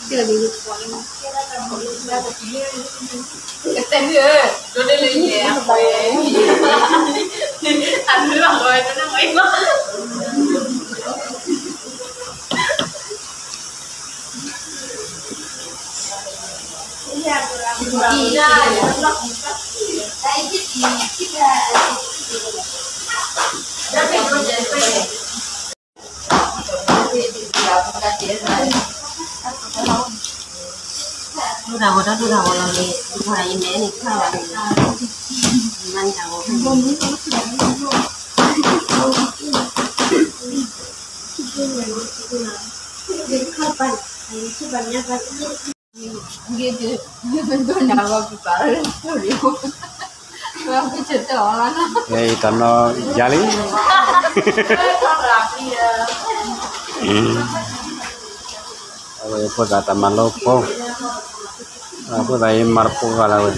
Chưa đi được quá nhưng cái tên nữa nó đi lên nhẹ anh cứ bằng rồi nó mấy quá Lu dah ni hari ini ni kau mana kau? Đây tận nó giá lý. Apa kata malopo? Apa tadi marpo kalau?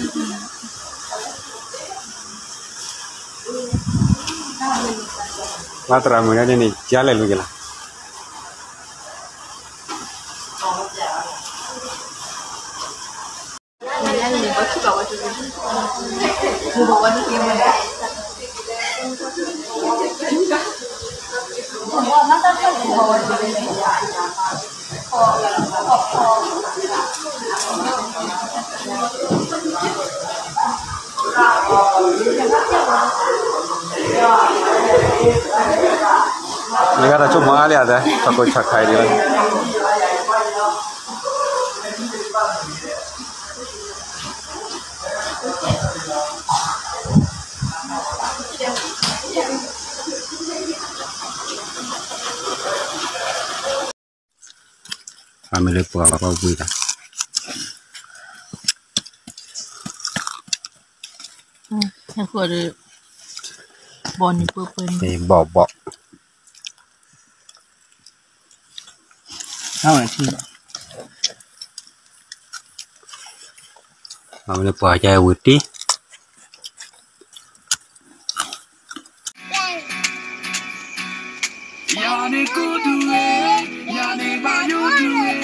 Matra mana ni jalan lagi lah. Negara cuma ali ada, takut cakai dia. Kami lepas apa bui dah. Aku ada bon ni purple ni. Ni bobok. Apa sih? Kami lepas aja wuti. Yani kudue, yani bayu due,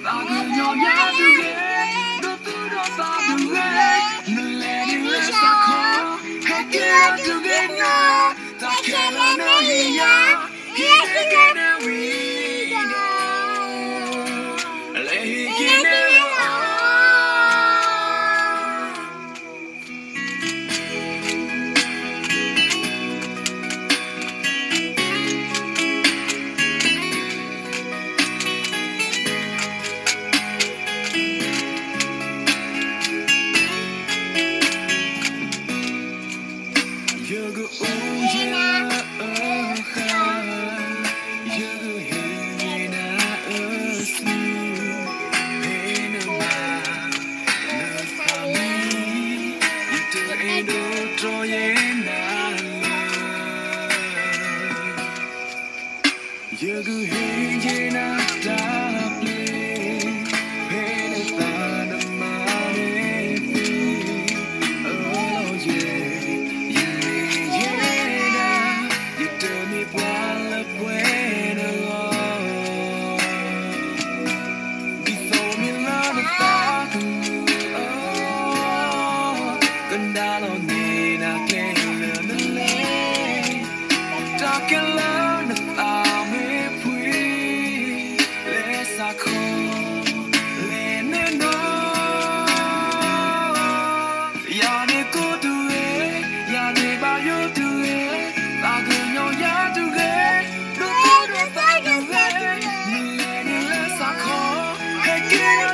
lagunya ya due, dotudo sa due, nuleni lesako, hekira due na, takela na hiya, hekira wino, lehikine Get